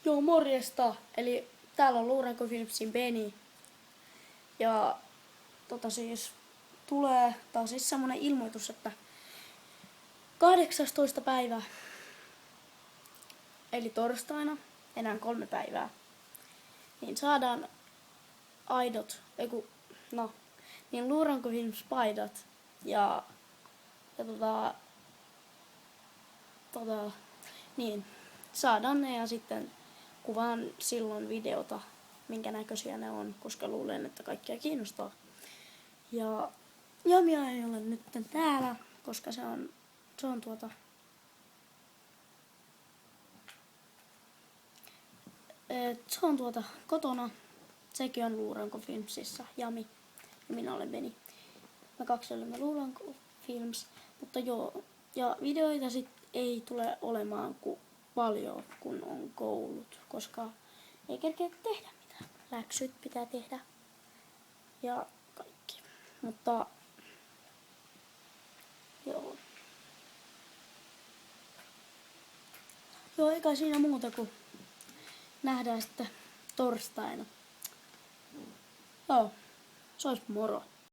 Joo, morjesta. Eli täällä on Luuranko Filmsin Beni. Ja siis tää on siis semmonen ilmoitus, että 18. päivä, eli torstaina, enää 3 päivää, niin saadaan aidot, niin Luuranko Films paidat ja niin, saadaan ne ja sitten kuvaan silloin videota, minkä näköisiä ne on, koska luulen, että kaikkia kiinnostaa. Ja Jamia ei ole nyt täällä, koska se on kotona. Sekin on Luuranko Filmsissa, Jami, ja minä olen Beni. Me kaksi olemme Luuranko Films, mutta joo, ja videoita sit ei tule olemaan paljon, kun on koulut, koska ei kerkeä tehdä mitään. Läksyt pitää tehdä ja kaikki. Mutta joo. Joo, eikä siinä muuta kuin nähdään sitten torstaina. Joo, se olisi moro.